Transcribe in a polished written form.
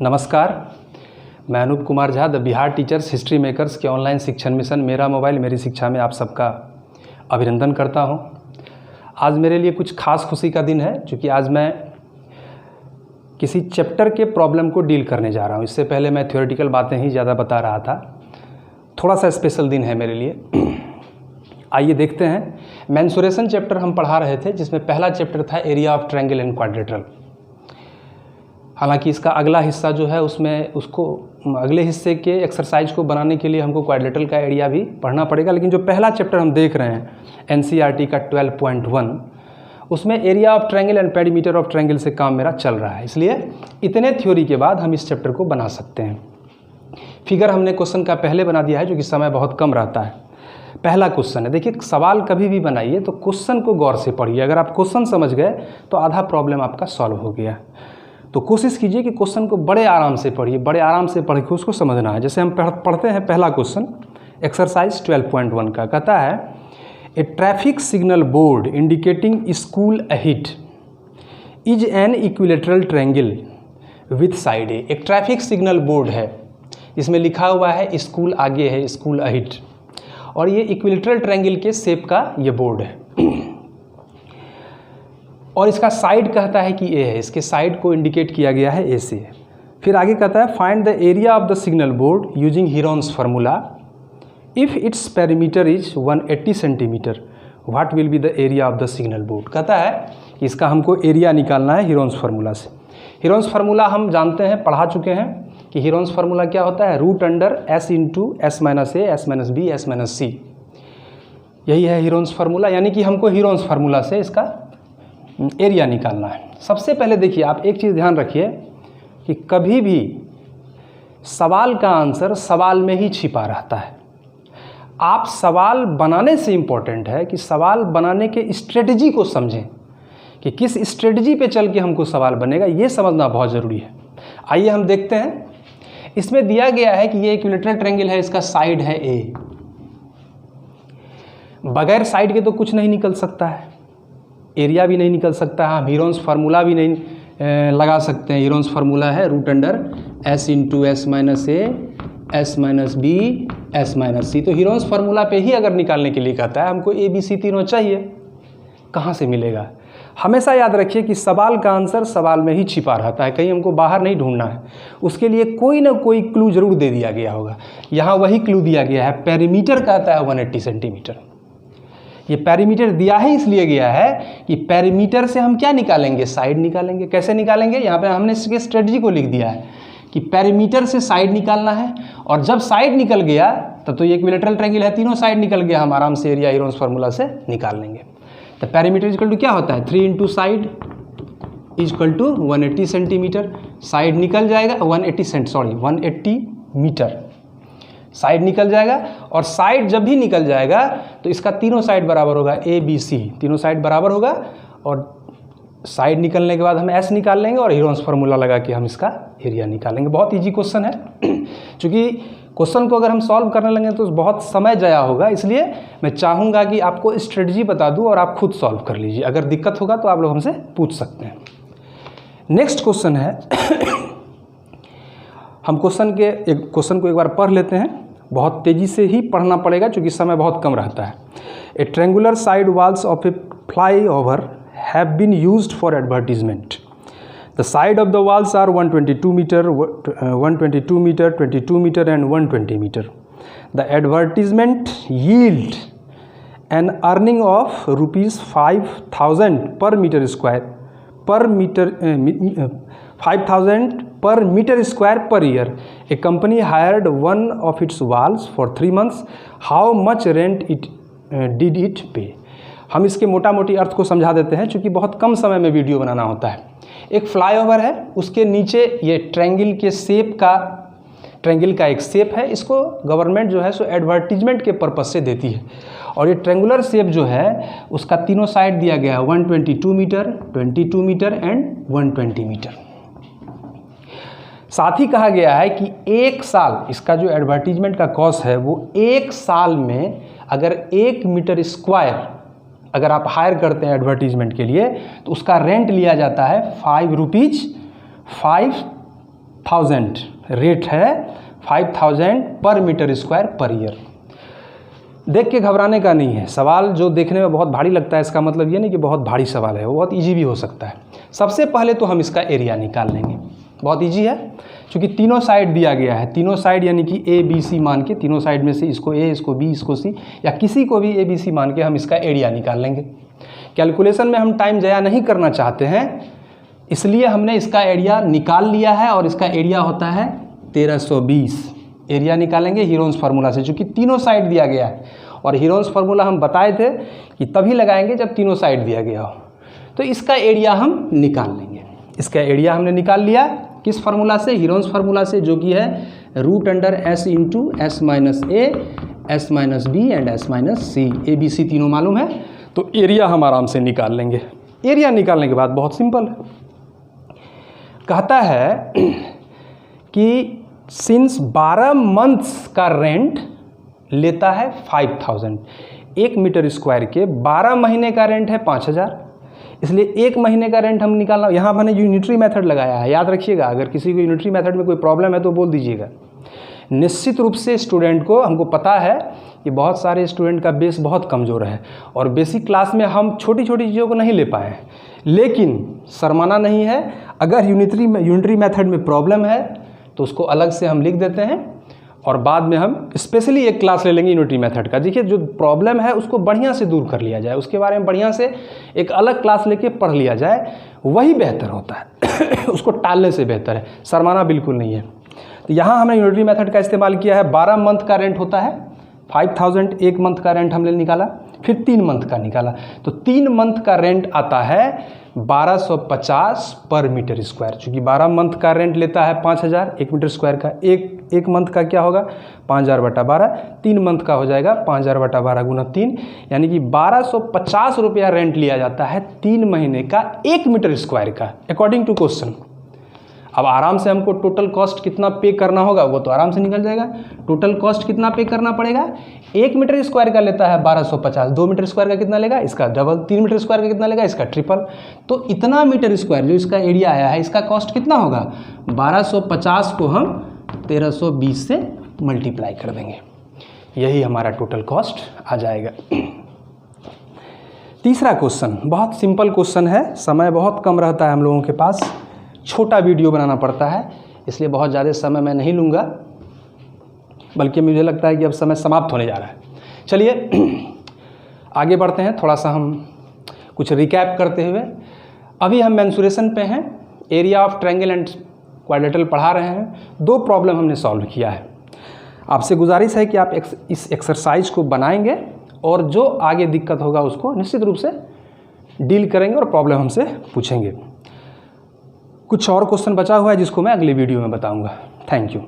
नमस्कार, मैं Anoop Kumar Jha the Bihar teachers history makers के ऑनलाइन शिक्षण मिशन मेरा मोबाइल मेरी शिक्षा में आप सबका अभिनंदन करता हूं। आज मेरे लिए कुछ खास खुशी का दिन है, क्योंकि आज मैं किसी चैप्टर के प्रॉब्लम को डील करने जा रहा हूं। इससे पहले मैं थ्योरेटिकल बातें ही ज़्यादा बता रहा था। थोड़ा सा स्पेशल दिन है मेरे लिए। आइए देखते हैं। मेंसुरेशन चैप्टर हम पढ़ा रहे थे, जिसमें पहला चैप्टर था area of triangle and quadrilateral. हालांकि इसका अगला हिस्सा जो है उसमें उसको अगले हिस्से के एक्सरसाइज को बनाने के लिए हमको क्वाड्रिलेटरल का एरिया भी पढ़ना पड़ेगा। लेकिन जो पहला चैप्टर हम देख रहे हैं एनसीईआरटी का 12.1, उसमें area of triangle and perimeter of triangle से काम मेरा चल रहा है। इसलिए इतने थ्योरी के बाद हम इस चैप्टर को बना सकते हैं। फिगर हमने क्वेश्चन का पहले बना दिया है, जो कि समय बहुत कम रहता है। पहला क्वेश्चन है, देखिए सवाल कभी भी बनाइए तो क्वेश्चन को गौर से पढ़िए। अगर आप क्वेश्चन समझ गए तो आधा प्रॉब्लम आपका सॉल्व हो गया। तो कोशिश कीजिए कि क्वेश्चन को बड़े आराम से पढ़िए, बड़े आराम से पढ़ के उसको समझना है। जैसे हम पढ़ते हैं पहला क्वेश्चन एक्सरसाइज 12.1 का। कहता है a traffic signal board indicating school ahead is an equilateral triangle with side A. एक ट्रैफिक सिग्नल बोर्ड है, इसमें लिखा हुआ है स्कूल आगे है, स्कूल अहेड, और ये इक्विलेटरल ट्रायंगल के शेप का ये बोर्ड है। और इसका साइड कहता है कि ए है, इसके साइड को इंडिकेट किया गया है ए से। फिर आगे कहता है find the area of the signal board using Heron's formula if its perimeter is 180 centimetre what will be the area of the signal board. कहता है कि इसका हमको एरिया निकालना है हीरोन्स फार्मूला से। हीरोन्स फार्मूला हम जानते हैं, पढ़ा चुके हैं कि हीरोन्स फार्मूला क्या होता है, root under S into S minus A S minus B S minus C. यही है हीरोन्स फार्मूला, यानी कि हमको हीरोन्स फार्मूला से इसका एरिया निकालना है। सबसे पहले देखिए, आप एक चीज़ ध्यान रखिए कि कभी भी सवाल का आंसर सवाल में ही छिपा रहता है। आप सवाल बनाने से इम्पोर्टेंट है कि सवाल बनाने के स्ट्रेटजी को समझें कि किस स्ट्रेटजी पे चल के हमको सवाल बनेगा, ये समझना बहुत ज़रूरी है। आइए हम देखते हैं। इसमें दिया गया है कि ये इक्विलेटरल ट्रायंगल है, इसका साइड है ए। बगैर साइड के तो कुछ नहीं निकल सकता है, एरिया भी नहीं निकल सकता है। हम हीरोन्स फार्मूला भी नहीं लगा सकते हैं। हीरोन्स फार्मूला है root under S into S minus A S minus B S minus C. तो हीरोन्स फार्मूला पे ही अगर निकालने के लिए कहता है हमको ए बी सी तीनों चाहिए, कहाँ से मिलेगा। हमेशा याद रखिए कि सवाल का आंसर सवाल में ही छिपा रहता है, कहीं हमको बाहर नहीं ढूंढना है। उसके लिए कोई ना कोई क्लू जरूर दे दिया गया होगा। यहाँ वही क्लू दिया गया है, पेरीमीटर कहता है 180 सेंटीमीटर। ये पेरीमीटर दिया ही इसलिए गया है कि पेरीमीटर से हम क्या निकालेंगे, साइड निकालेंगे। कैसे निकालेंगे, यहाँ पे हमने इसके स्ट्रेटजी को लिख दिया है कि पेरीमीटर से साइड निकालना है। और जब साइड निकल गया तब तो ये इक्विलेटरल ट्रायंगल है, तीनों साइड निकल गया, हम आराम से एरिया हीरोन्स फार्मूला से निकाल लेंगे। तो पेरीमीटर इक्वल टू क्या होता है, 3 into side equal to 180 centimetre. Side निकल जाएगा 180 मीटर साइड निकल जाएगा। और साइड जब भी निकल जाएगा तो इसका तीनों साइड बराबर होगा, ए बी सी तीनों साइड बराबर होगा। और साइड निकलने के बाद हम एस निकाल लेंगे और हीरोन्स फार्मूला लगा के हम इसका एरिया निकालेंगे। बहुत इजी क्वेश्चन है। क्योंकि क्वेश्चन को अगर हम सॉल्व करने लगे तो बहुत समय जाया होगा, इसलिए मैं चाहूँगा कि आपको स्ट्रेटजी बता दूँ और आप खुद सॉल्व कर लीजिए। अगर दिक्कत होगा तो आप लोग हमसे पूछ सकते हैं। नेक्स्ट क्वेश्चन है, हम क्वेश्चन को एक बार पढ़ लेते हैं। बहुत तेज़ी से ही पढ़ना पड़ेगा क्योंकि समय बहुत कम रहता है। A triangular side walls of a flyover have been used for advertisement. The side of the walls are 122 metre, 122 metre, 22 metre and 120 metre. The advertisement yield an earning of ₹5,000 per metre square per metre 5,000 per meter square per year. A company hired one of its walls for 3 months. How much rent did it pay? हम इसके मोटा मोटी अर्थ को समझा देते हैं, क्योंकि बहुत कम समय में वीडियो बनाना होता है। एक फ्लाईओवर है, उसके नीचे ये ट्रायंगल का एक शेप है। इसको गवर्नमेंट जो है सो एडवर्टीजमेंट के पर्पज से देती है। और ये ट्रायंगुलर शेप जो है उसका तीनों साइड दिया गया है 122 मीटर, 22 मीटर एंड 120 मीटर। साथ ही कहा गया है कि 1 साल, इसका जो एडवर्टीजमेंट का कॉस्ट है वो 1 साल में अगर 1 मीटर स्क्वायर अगर आप हायर करते हैं एडवर्टीजमेंट के लिए तो उसका रेंट लिया जाता है ₹5 5000 रेट है, 5000 पर मीटर स्क्वायर पर ईयर। देख के घबराने का नहीं है, सवाल जो देखने में बहुत भारी लगता है इसका मतलब ये नहीं कि बहुत भारी सवाल है, वो बहुत इजी भी हो सकता है। सबसे पहले तो हम इसका एरिया निकाल लेंगे, बहुत इजी है, क्योंकि तीनों साइड दिया गया है, तीनों साइड यानी कि ए बी सी मान के, तीनों साइड में से इसको ए, इसको बी, इसको सी, या किसी को भी ए बी सी मान के हम इसका एरिया निकाल लेंगे। कैलकुलेशन में हम टाइम ज़ाया नहीं करना चाहते हैं, इसलिए हमने इसका एरिया निकाल लिया है और इसका एरिया होता है 1320। एरिया निकालेंगे हीरोन्स फार्मूला से, चूँकि तीनों साइड दिया गया है, और हीरोन्स फार्मूला हम बताए थे कि तभी लगाएंगे जब तीनों साइड दिया गया हो। तो इसका एरिया हम निकाल लेंगे। इसका एरिया हमने निकाल लिया किस फार्मूला से? हीरोन्स फार्मूला से, जो कि है √S into S minus A, S minus B and S minus C। A B C तीनों मालूम है, तो एरिया हम आराम से निकाल लेंगे। एरिया निकालने के बाद बहुत सिंपल है, कहता है कि सिंस 12 मंथ्स का रेंट लेता है 5000, 1 मीटर स्क्वायर के 12 महीने का रेंट है 5000, इसलिए 1 महीने का रेंट हम निकालना। यहाँ मैंने यूनिटरी मेथड लगाया है, याद रखिएगा, अगर किसी को यूनिटरी मेथड में कोई प्रॉब्लम है तो बोल दीजिएगा। निश्चित रूप से स्टूडेंट को, हमको पता है कि बहुत सारे स्टूडेंट का बेस बहुत कमज़ोर है और बेसिक क्लास में हम छोटी छोटी चीज़ों को नहीं ले पाए, लेकिन शर्माना नहीं है। अगर यूनिटरी मेथड में प्रॉब्लम है तो उसको अलग से हम लिख देते हैं और बाद में हम स्पेशली एक क्लास ले लेंगे यूनिटरी मेथड का। देखिए, जो प्रॉब्लम है उसको बढ़िया से दूर कर लिया जाए, उसके बारे में बढ़िया से एक अलग क्लास लेके पढ़ लिया जाए, वही बेहतर होता है उसको टालने से बेहतर है, शर्माना बिल्कुल नहीं है। तो यहाँ हमने यूनिटरी मेथड का इस्तेमाल किया है। 12 मंथ का रेंट होता है 5000, 1 मंथ का रेंट हमने निकाला, फिर 3 मंथ का निकाला, तो 3 मंथ का रेंट आता है 1250 पर मीटर स्क्वायर। चूँकि 12 मंथ का रेंट लेता है 5000, 1 मीटर स्क्वायर का, एक मंथ का क्या होगा 5000/12, 3 मंथ का हो जाएगा 5000/12 गुना 3, यानी कि 1250 रुपया रेंट लिया जाता है 3 महीने का 1 मीटर स्क्वायर का, अकॉर्डिंग टू क्वेश्चन। अब आराम से हमको टोटल कॉस्ट कितना पे करना होगा वो तो आराम से निकल जाएगा। टोटल कॉस्ट कितना पे करना पड़ेगा? 1 मीटर स्क्वायर का लेता है 1250, 2 मीटर स्क्वायर का कितना लेगा? इसका डबल। 3 मीटर स्क्वायर का कितना लेगा? इसका ट्रिपल। तो इतना मीटर स्क्वायर जो इसका एरिया आया है, इसका कॉस्ट कितना होगा? 1250 को हम 1320 से मल्टीप्लाई कर देंगे, यही हमारा टोटल कॉस्ट आ जाएगा। तीसरा क्वेश्चन बहुत सिंपल क्वेश्चन है, समय बहुत कम रहता है हम लोगों के पास, छोटा वीडियो बनाना पड़ता है, इसलिए बहुत ज़्यादा समय मैं नहीं लूँगा, बल्कि मुझे लगता है कि अब समय समाप्त होने जा रहा है। चलिए आगे बढ़ते हैं, थोड़ा सा हम कुछ रिकैप करते हुए। अभी हम मेंसुरेशन पे हैं, area of triangle and quadrilateral पढ़ा रहे हैं। 2 प्रॉब्लम हमने सॉल्व किया है। आपसे गुजारिश है कि आप इस एक्सरसाइज को बनाएंगे और जो आगे दिक्कत होगा उसको निश्चित रूप से डील करेंगे और प्रॉब्लम हमसे पूछेंगे। कुछ और क्वेश्चन बचा हुआ है जिसको मैं अगली वीडियो में बताऊंगा। Thank you.